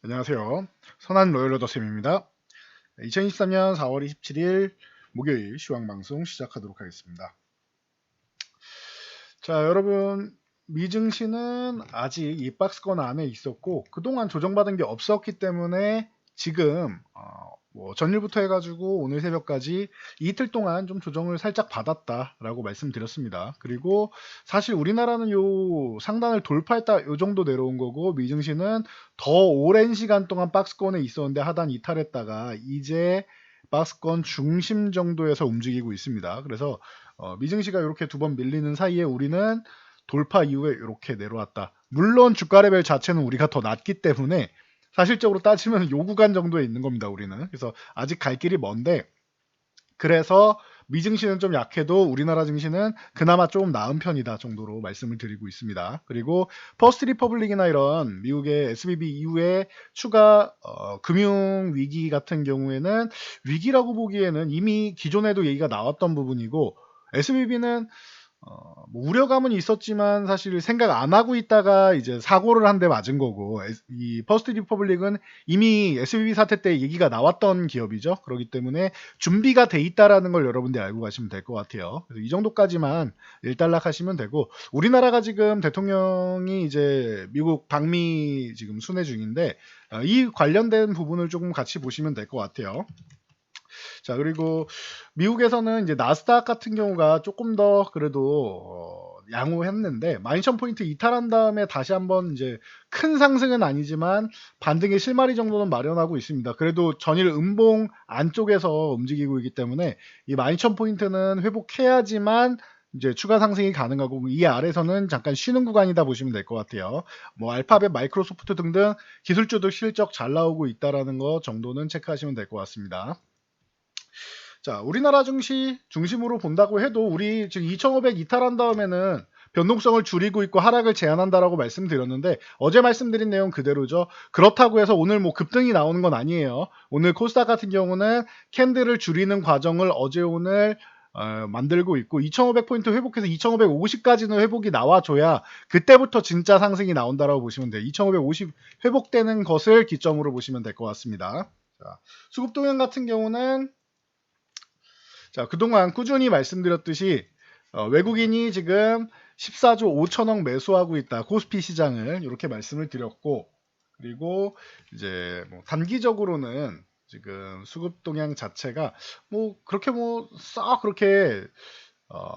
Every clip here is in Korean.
안녕하세요. 선한 로열러더쌤입니다. 2023년 4월 27일 목요일 시황방송 시작하도록 하겠습니다. 자, 여러분, 미증시는 아직 이 박스권 안에 있었고 그동안 조정받은 게 없었기 때문에 지금 전일부터 해가지고 오늘 새벽까지 이틀 동안 좀 조정을 살짝 받았다라고 말씀드렸습니다. 그리고 사실 우리나라는 요 상단을 돌파했다 요 정도 내려온 거고 미증시는 더 오랜 시간 동안 박스권에 있었는데 하단 이탈했다가 이제 박스권 중심 정도에서 움직이고 있습니다. 그래서 미증시가 이렇게 두 번 밀리는 사이에 우리는 돌파 이후에 이렇게 내려왔다. 물론 주가 레벨 자체는 우리가 더 낮기 때문에 사실적으로 따지면 요 구간 정도에 있는 겁니다. 우리는. 그래서 아직 갈 길이 먼데 그래서 미증시는 좀 약해도 우리나라 증시는 그나마 조금 나은 편이다 정도로 말씀을 드리고 있습니다. 그리고 퍼스트 리퍼블릭이나 이런 미국의 SVB 이후에 추가 금융 위기 같은 경우에는 위기라고 보기에는 이미 기존에도 얘기가 나왔던 부분이고 SVB는 뭐 우려감은 있었지만 사실 생각 안 하고 있다가 이제 사고를 한 대 맞은 거고 이 퍼스트 리퍼블릭은 이미 SVB 사태 때 얘기가 나왔던 기업이죠. 그렇기 때문에 준비가 돼 있다라는 걸 여러분들이 알고 가시면 될 것 같아요. 그래서 이 정도까지만 일단락하시면 되고 우리나라가 지금 대통령이 이제 미국 방미 지금 순회 중인데 이 관련된 부분을 조금 같이 보시면 될 것 같아요. 자, 그리고 미국에서는 이제 나스닥 같은 경우가 조금 더 그래도 양호했는데 12,000포인트 이탈한 다음에 다시 한번 이제 큰 상승은 아니지만 반등의 실마리 정도는 마련하고 있습니다. 그래도 전일 음봉 안쪽에서 움직이고 있기 때문에 이 12,000포인트는 회복해야지만 이제 추가 상승이 가능하고 이 아래서는 잠깐 쉬는 구간이다 보시면 될 것 같아요. 뭐 알파벳, 마이크로소프트 등등 기술주도 실적 잘 나오고 있다라는 거 정도는 체크하시면 될 것 같습니다. 자, 우리나라 증시 중심으로 본다고 해도 우리 지금 2,500 이탈한 다음에는 변동성을 줄이고 있고 하락을 제한한다라고 말씀드렸는데 어제 말씀드린 내용 그대로죠. 그렇다고 해서 오늘 뭐 급등이 나오는 건 아니에요. 오늘 코스닥 같은 경우는 캔들을 줄이는 과정을 어제 오늘 만들고 있고 2,500포인트 회복해서 2,550까지는 회복이 나와줘야 그때부터 진짜 상승이 나온다라고 보시면 돼요. 2,550 회복되는 것을 기점으로 보시면 될 것 같습니다. 자, 수급 동향 같은 경우는 자, 그동안 꾸준히 말씀드렸듯이 외국인이 지금 14조 5천억 매수하고 있다. 코스피 시장을 이렇게 말씀을 드렸고 그리고 이제 뭐 단기적으로는 지금 수급 동향 자체가 뭐 그렇게 뭐 썩 그렇게 어,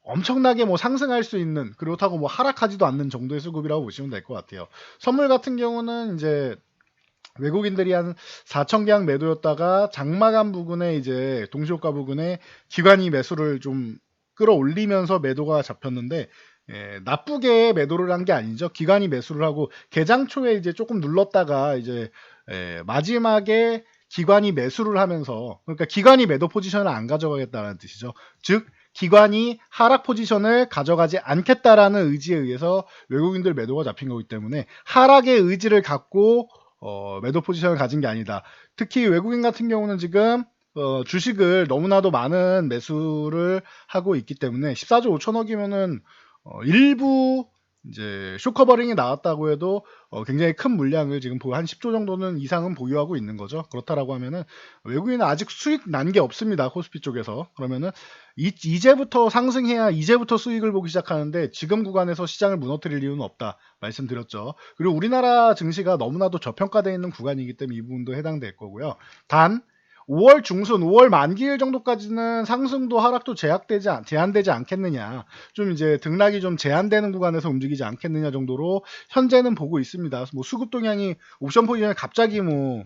엄청나게 뭐 상승할 수 있는 그렇다고 뭐 하락하지도 않는 정도의 수급이라고 보시면 될 것 같아요. 선물 같은 경우는 이제 외국인들이 한 4천 계약 매도였다가 장마감 부근에 이제 동시효과 부근에 기관이 매수를 좀 끌어올리면서 매도가 잡혔는데 나쁘게 매도를 한 게 아니죠. 기관이 매수를 하고 개장 초에 이제 조금 눌렀다가 이제 마지막에 기관이 매수를 하면서 그러니까 기관이 매도 포지션을 안 가져가겠다는 뜻이죠. 즉 기관이 하락 포지션을 가져가지 않겠다라는 의지에 의해서 외국인들 매도가 잡힌 거기 때문에 하락의 의지를 갖고 매도 포지션을 가진 게 아니다. 특히 외국인 같은 경우는 지금 주식을 너무나도 많은 매수를 하고 있기 때문에 14조 5천억이면은 일부 이제 쇼커버링이 나왔다고 해도 굉장히 큰 물량을 지금 한 10조 정도는 이상은 보유하고 있는 거죠. 그렇다라고 하면은 외국인은 아직 수익 난 게 없습니다. 코스피 쪽에서. 그러면은 이제부터 상승해야 이제부터 수익을 보기 시작하는데 지금 구간에서 시장을 무너뜨릴 이유는 없다. 말씀드렸죠. 그리고 우리나라 증시가 너무나도 저평가되어 있는 구간이기 때문에 이 부분도 해당될 거고요. 단 5월 중순, 5월 만기일 정도까지는 상승도 하락도 제한되지 않겠느냐. 좀 이제 등락이 좀 제한되는 구간에서 움직이지 않겠느냐 정도로 현재는 보고 있습니다. 뭐 수급 동향이 옵션 포지션에 갑자기 뭐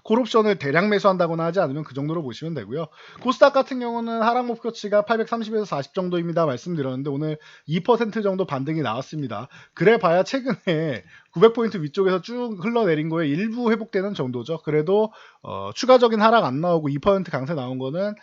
콜옵션을 대량 매수한다거나 하지 않으면 그 정도로 보시면 되고요. 코스닥 같은 경우는 하락 목표치가 830에서 40 정도입니다. 말씀드렸는데 오늘 2% 정도 반등이 나왔습니다. 그래 봐야 최근에 900포인트 위쪽에서 쭉 흘러내린 거에 일부 회복되는 정도죠. 그래도 추가적인 하락 안 나오고 2% 강세 나온 거는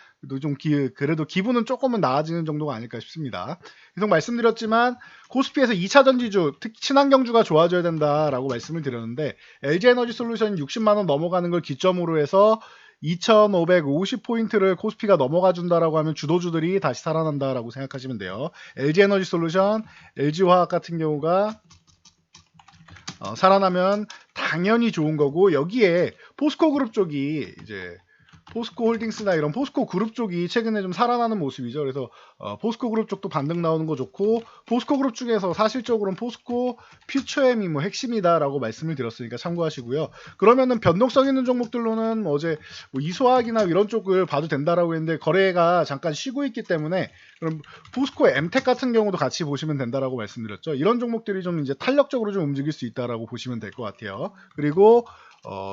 그래도 기분은 조금은 나아지는 정도가 아닐까 싶습니다. 계속 말씀드렸지만 코스피에서 2차 전지주, 특히 친환경주가 좋아져야 된다라고 말씀을 드렸는데 LG에너지솔루션이 60만원 넘어가는 걸 기점으로 해서 2550포인트를 코스피가 넘어가 준다라고 하면 주도주들이 다시 살아난다라고 생각하시면 돼요. LG에너지솔루션, LG화학 같은 경우가 살아나면 당연히 좋은 거고, 여기에 포스코 그룹 쪽이 이제 포스코 홀딩스나 이런 포스코 그룹 쪽이 최근에 좀 살아나는 모습이죠. 그래서 포스코 그룹 쪽도 반등 나오는 거 좋고, 포스코 그룹 중에서 사실적으로는 포스코 퓨처엠이 뭐 핵심이다라고 말씀을 드렸으니까 참고하시고요. 그러면은 변동성 있는 종목들로는 뭐 어제 뭐 이소화학이나 이런 쪽을 봐도 된다라고 했는데 거래가 잠깐 쉬고 있기 때문에, 그럼 포스코 엠텍 같은 경우도 같이 보시면 된다라고 말씀드렸죠. 이런 종목들이 좀 이제 탄력적으로 좀 움직일 수 있다라고 보시면 될 것 같아요. 그리고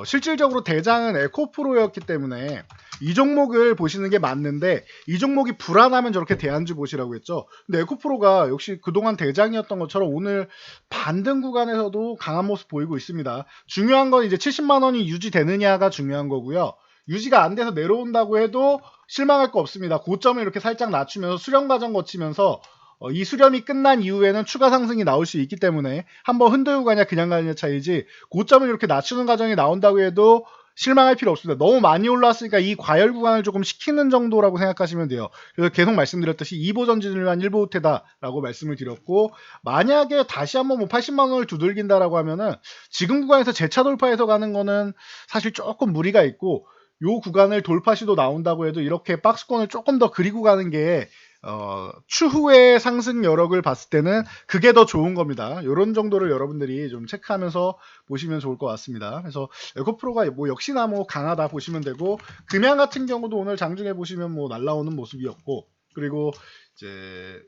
실질적으로 대장은 에코프로였기 때문에 이 종목을 보시는 게 맞는데, 이 종목이 불안하면 저렇게 대안주 보시라고 했죠. 근데 에코프로가 역시 그동안 대장이었던 것처럼 오늘 반등 구간에서도 강한 모습 보이고 있습니다. 중요한 건 이제 70만 원이 유지되느냐가 중요한 거고요. 유지가 안 돼서 내려온다고 해도 실망할 거 없습니다. 고점을 이렇게 살짝 낮추면서 수렴 과정 거치면서 이 수렴이 끝난 이후에는 추가 상승이 나올 수 있기 때문에 한번 흔들고 가냐 그냥 가냐 차이지, 고점을 이렇게 낮추는 과정이 나온다고 해도 실망할 필요 없습니다. 너무 많이 올라왔으니까 이 과열 구간을 조금 식히는 정도라고 생각하시면 돼요. 그래서 계속 말씀드렸듯이 2보 전진을 위한 1보 후퇴다라고 말씀을 드렸고, 만약에 다시 한번 뭐 80만 원을 두들긴다라고 하면은 지금 구간에서 재차 돌파해서 가는 거는 사실 조금 무리가 있고, 요 구간을 돌파 시도 나온다고 해도 이렇게 박스권을 조금 더 그리고 가는 게 추후의 상승 여력을 봤을 때는 그게 더 좋은 겁니다. 이런 정도를 여러분들이 좀 체크하면서 보시면 좋을 것 같습니다. 그래서 에코프로가 뭐 역시나 뭐 강하다 보시면 되고, 금양 같은 경우도 오늘 장중에 보시면 뭐 날라오는 모습이었고, 그리고 이제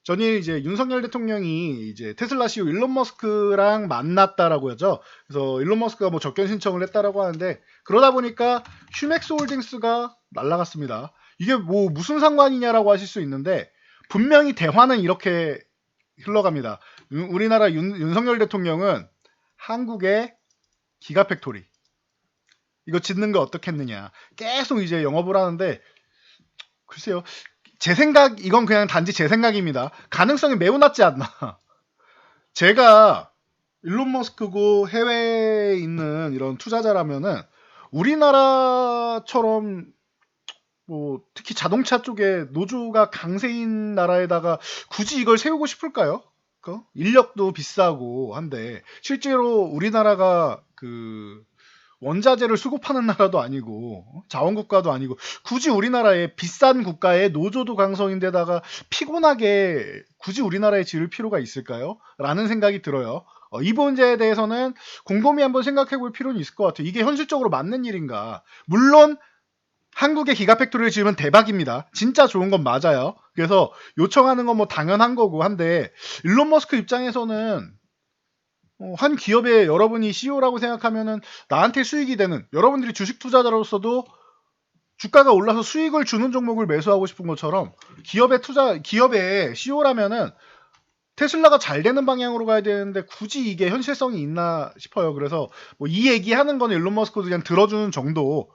전일 이제 윤석열 대통령이 이제 테슬라 CEO 일론 머스크랑 만났다라고 하죠. 그래서 일론 머스크가 뭐 접견 신청을 했다라고 하는데, 그러다 보니까 휴맥스 홀딩스가 날라갔습니다. 이게 뭐 무슨 상관이냐라고 하실 수 있는데, 분명히 대화는 이렇게 흘러갑니다. 우리나라 윤석열 대통령은 한국의 기가팩토리 이거 짓는 거 어떻겠느냐 계속 이제 영업을 하는데, 글쎄요, 제 생각, 이건 그냥 단지 제 생각입니다. 가능성이 매우 낮지 않나. 제가 일론 머스크고 해외에 있는 이런 투자자라면은 우리나라처럼 뭐 특히 자동차 쪽에 노조가 강세인 나라에다가 굳이 이걸 세우고 싶을까요? 인력도 비싸고 한데, 실제로 우리나라가 그 원자재를 수급하는 나라도 아니고 자원국가도 아니고, 굳이 우리나라의 비싼 국가의 노조도 강성인데다가 피곤하게 굳이 우리나라에 지을 필요가 있을까요? 라는 생각이 들어요. 이 문제에 대해서는 곰곰이 한번 생각해 볼 필요는 있을 것 같아요. 이게 현실적으로 맞는 일인가? 물론 한국에 기가팩토리를 지으면 대박입니다. 진짜 좋은 건 맞아요. 그래서 요청하는 건 뭐 당연한 거고 한데, 일론 머스크 입장에서는 한 기업의 여러분이 CEO라고 생각하면은 나한테 수익이 되는, 여러분들이 주식 투자자로서도 주가가 올라서 수익을 주는 종목을 매수하고 싶은 것처럼, 기업의 CEO라면은 테슬라가 잘 되는 방향으로 가야 되는데 굳이 이게 현실성이 있나 싶어요. 그래서 뭐 이 얘기하는 거는 일론 머스크도 그냥 들어주는 정도,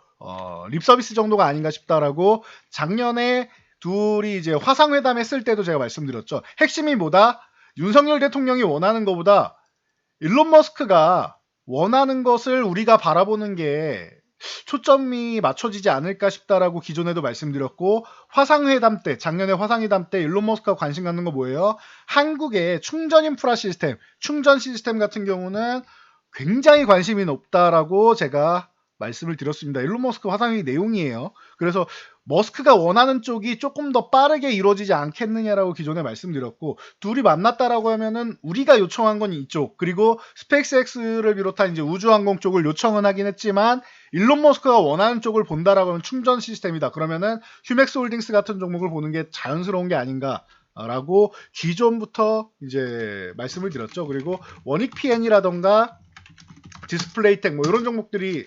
립 서비스 정도가 아닌가 싶다라고, 작년에 둘이 이제 화상회담 했을 때도 제가 말씀드렸죠. 핵심이 뭐다? 윤석열 대통령이 원하는 것보다 일론 머스크가 원하는 것을 우리가 바라보는 게 초점이 맞춰지지 않을까 싶다라고 기존에도 말씀드렸고, 화상회담 때, 작년에 화상회담 때 일론 머스크가 관심 갖는 거 뭐예요? 한국의 충전 인프라 시스템, 충전 시스템 같은 경우는 굉장히 관심이 높다라고 제가 말씀을 드렸습니다. 일론 머스크 화상회의 내용이에요. 그래서 머스크가 원하는 쪽이 조금 더 빠르게 이루어지지 않겠느냐라고 기존에 말씀드렸고, 둘이 만났다라고 하면은 우리가 요청한 건 이쪽, 그리고 스페이스X를 비롯한 이제 우주항공 쪽을 요청은 하긴 했지만 일론 머스크가 원하는 쪽을 본다라고 하면 충전 시스템이다. 그러면은 휴맥스 홀딩스 같은 종목을 보는 게 자연스러운 게 아닌가라고 기존부터 이제 말씀을 드렸죠. 그리고 원익 PN이라던가 디스플레이텍 뭐 이런 종목들이,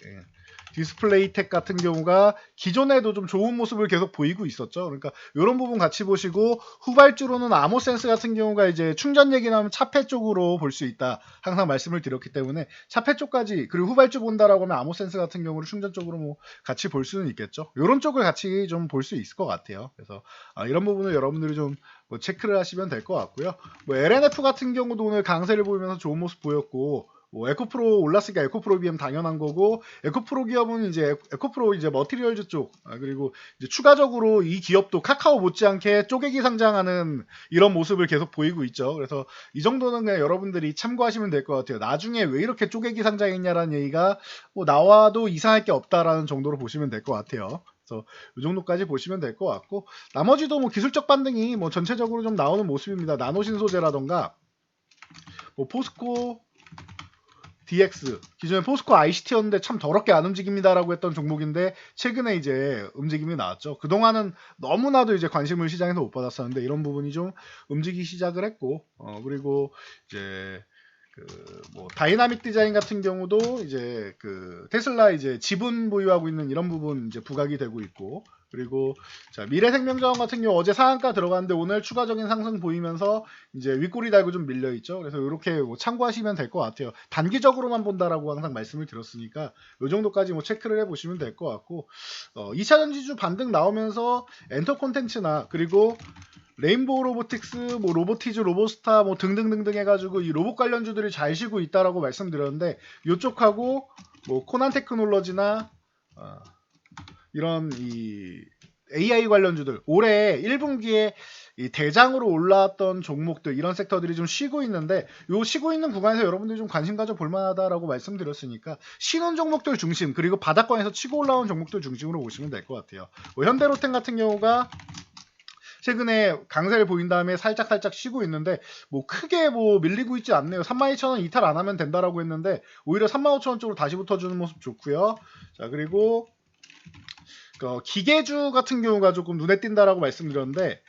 디스플레이텍 같은 경우가 기존에도 좀 좋은 모습을 계속 보이고 있었죠. 그러니까 이런 부분 같이 보시고, 후발주로는 아모센스 같은 경우가 이제 충전 얘기 나오면 차폐 쪽으로 볼 수 있다 항상 말씀을 드렸기 때문에, 차폐 쪽까지, 그리고 후발주 본다라고 하면 아모센스 같은 경우를 충전 쪽으로 뭐 같이 볼 수는 있겠죠. 이런 쪽을 같이 좀 볼 수 있을 것 같아요. 그래서 이런 부분을 여러분들이 좀 뭐 체크를 하시면 될 것 같고요. 뭐 LNF 같은 경우도 오늘 강세를 보이면서 좋은 모습 보였고, 뭐 에코프로 올랐으니까 에코프로 BM 당연한 거고, 에코프로 기업은 이제 에코프로 이제 머티리얼즈 쪽, 그리고 이제 추가적으로 이 기업도 카카오 못지않게 쪼개기 상장하는 이런 모습을 계속 보이고 있죠. 그래서 이 정도는 그냥 여러분들이 참고하시면 될 것 같아요. 나중에 왜 이렇게 쪼개기 상장했냐라는 얘기가 뭐 나와도 이상할 게 없다라는 정도로 보시면 될 것 같아요. 그래서 이 정도까지 보시면 될 것 같고, 나머지도 뭐 기술적 반등이 뭐 전체적으로 좀 나오는 모습입니다. 나노신 소재라던가 뭐 포스코 DX, 기존에 포스코 ICT였는데 참 더럽게 안 움직입니다라고 했던 종목인데 최근에 이제 움직임이 나왔죠. 그동안은 너무나도 이제 관심을 시장에서 못 받았었는데 이런 부분이 좀 움직이기 시작을 했고, 그리고 이제 뭐 다이나믹 디자인 같은 경우도 이제 테슬라 이제 지분 보유하고 있는 이런 부분 이제 부각이 되고 있고, 그리고 자, 미래생명자원 같은 경우 어제 상한가 들어갔는데 오늘 추가적인 상승 보이면서 이제 윗꼬리 달고 좀 밀려 있죠. 그래서 이렇게 뭐 참고하시면 될 것 같아요. 단기적으로만 본다라고 항상 말씀을 드렸으니까 이 정도까지 뭐 체크를 해보시면 될 것 같고, 2차전 지주 반등 나오면서 엔터 콘텐츠나 그리고 레인보우 로보틱스, 뭐 로보티즈, 로보스타 뭐 등등등등 해가지고 이 로봇 관련주들이 잘 쉬고 있다라고 말씀드렸는데, 이쪽하고 뭐 코난 테크놀로지나 이런 이 AI 관련주들 올해 1분기에 이 대장으로 올라왔던 종목들 이런 섹터들이 좀 쉬고 있는데, 요 쉬고 있는 구간에서 여러분들이 좀 관심 가져 볼 만하다라고 말씀드렸으니까 쉬는 종목들 중심, 그리고 바닥권에서 치고 올라온 종목들 중심으로 보시면 될 것 같아요. 뭐 현대로템 같은 경우가 최근에 강세를 보인 다음에 살짝 쉬고 있는데 뭐 크게 뭐 밀리고 있지 않네요. 32,000원 이탈 안 하면 된다라고 했는데 오히려 35,000원 쪽으로 다시 붙어주는 모습 좋고요. 자, 그리고 기계주 같은 경우가 조금 눈에 띈다라고 말씀드렸는데,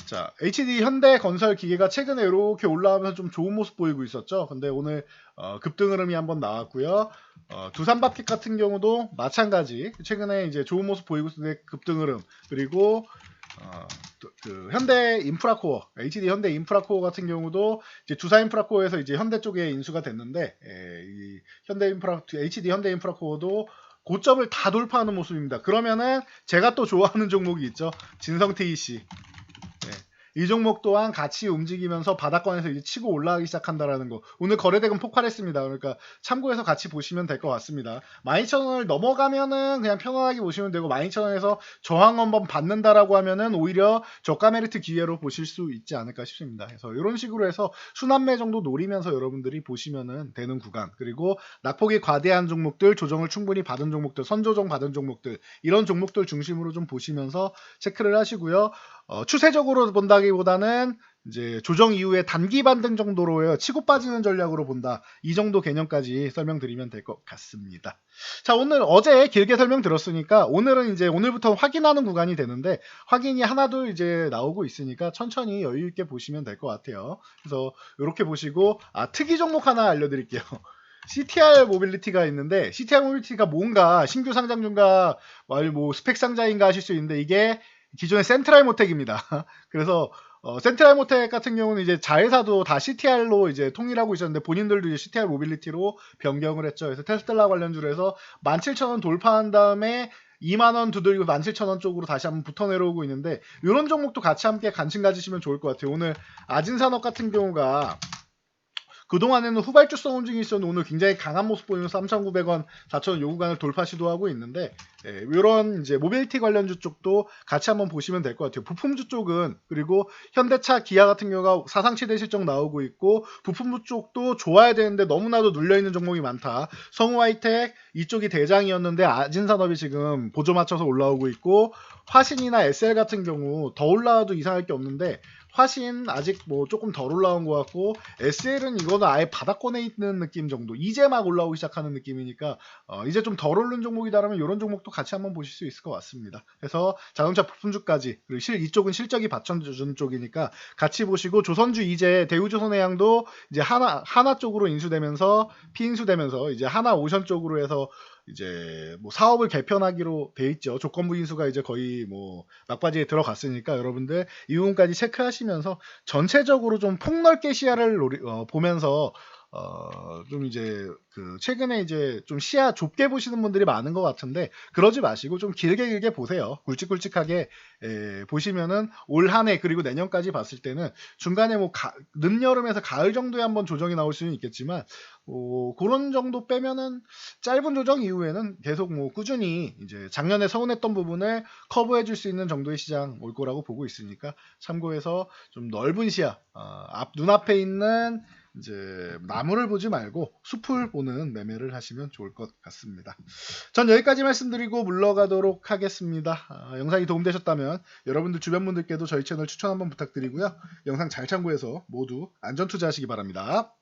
자, HD 현대건설 기계가 최근에 이렇게 올라오면서 좀 좋은 모습 보이고 있었죠. 근데 오늘 급등 흐름이 한번 나왔고요. 두산밥켓 같은 경우도 마찬가지 최근에 이제 좋은 모습 보이고 있는데 급등 흐름, 그리고 현대 인프라코어, HD 현대 인프라코어 같은 경우도 이제 두산 인프라코어에서 이제 현대 쪽에 인수가 됐는데, 이 HD 현대 인프라코어도 고점을 다 돌파하는 모습입니다. 그러면은 제가 또 좋아하는 종목이 있죠. 진성 TEC. 이 종목 또한 같이 움직이면서 바닥권에서 이제 치고 올라가기 시작한다라는 거. 오늘 거래대금 폭발했습니다. 그러니까 참고해서 같이 보시면 될 것 같습니다. 12,000원을 넘어가면은 그냥 편안하게 보시면 되고, 12,000원에서 저항 한번 받는다라고 하면은 오히려 저가 메리트 기회로 보실 수 있지 않을까 싶습니다. 그래서 이런 식으로 해서 순환매 정도 노리면서 여러분들이 보시면은 되는 구간, 그리고 낙폭이 과대한 종목들, 조정을 충분히 받은 종목들, 선조정 받은 종목들, 이런 종목들 중심으로 좀 보시면서 체크를 하시고요. 추세적으로 본다기보다는 이제 조정 이후에 단기 반등 정도로요, 치고 빠지는 전략으로 본다, 이 정도 개념까지 설명드리면 될 것 같습니다. 자, 오늘 어제 길게 설명드렸으니까 오늘은 이제 오늘부터 확인하는 구간이 되는데, 확인이 하나둘 이제 나오고 있으니까 천천히 여유 있게 보시면 될 것 같아요. 그래서 이렇게 보시고, 특이 종목 하나 알려드릴게요. CTR 모빌리티가 있는데, CTR 모빌리티가 뭔가 신규 상장주인가 뭐 스펙 상자인가 하실 수 있는데, 이게 기존의 센트럴 모텍입니다. 그래서 센트럴 모텍 같은 경우는 이제 자회사도 다 CTR로 이제 통일하고 있었는데 본인들도 이제 CTR 모빌리티로 변경을 했죠. 그래서 테슬라 관련주로 해서 17,000원 돌파한 다음에 2만원 두들기고 17,000원 쪽으로 다시 한번 붙어 내려오고 있는데, 이런 종목도 같이 함께 관심 가지시면 좋을 것 같아요. 오늘 아진산업 같은 경우가 그동안에는 후발주성 움직임이 있었는데 오늘 굉장히 강한 모습 보이면서 3,900원, 4,000원 요 구간을 돌파 시도하고 있는데, 이런 이제 모빌리티 관련주 쪽도 같이 한번 보시면 될 것 같아요. 부품주 쪽은, 그리고 현대차, 기아 같은 경우가 사상 최대 실적 나오고 있고, 부품주 쪽도 좋아야 되는데 너무나도 눌려있는 종목이 많다. 성우하이텍 이쪽이 대장이었는데 아진산업이 지금 보조 맞춰서 올라오고 있고, 화신이나 SL 같은 경우 더 올라와도 이상할 게 없는데 화신 아직 뭐 조금 덜 올라온 것 같고, SL은 이거는 아예 바닥권에 있는 느낌 정도, 이제 막 올라오기 시작하는 느낌이니까 이제 좀 덜 오른 종목이다라면 이런 종목도 같이 한번 보실 수 있을 것 같습니다. 그래서 자동차 부품주까지, 그리고 이쪽은 실적이 받쳐주는 쪽이니까 같이 보시고, 조선주 이제 대우조선해양도 이제 하나 쪽으로 인수되면서 피인수되면서 이제 하나오션 쪽으로 해서 이제 뭐 사업을 개편하기로 돼 있죠. 조건부 인수가 이제 거의 뭐 막바지에 들어갔으니까 여러분들 이 부분까지 체크하시면서 전체적으로 좀 폭넓게 시야를 보면서 좀 이제 최근에 이제 좀 시야 좁게 보시는 분들이 많은 것 같은데 그러지 마시고 좀 길게 보세요. 굵직굵직하게 보시면은 올 한 해 그리고 내년까지 봤을 때는 중간에 뭐 늦여름에서 가을 정도에 한번 조정이 나올 수는 있겠지만 그런 정도 빼면은 짧은 조정 이후에는 계속 뭐 꾸준히 이제 작년에 서운했던 부분을 커버해 줄 수 있는 정도의 시장 올 거라고 보고 있으니까 참고해서 좀 넓은 시야 눈앞에 있는 이제 나무를 보지 말고 숲을 보는 매매를 하시면 좋을 것 같습니다. 전 여기까지 말씀드리고 물러가도록 하겠습니다. 영상이 도움되셨다면 여러분들 주변 분들께도 저희 채널 추천 한번 부탁드리고요. 영상 잘 참고해서 모두 안전 투자하시기 바랍니다.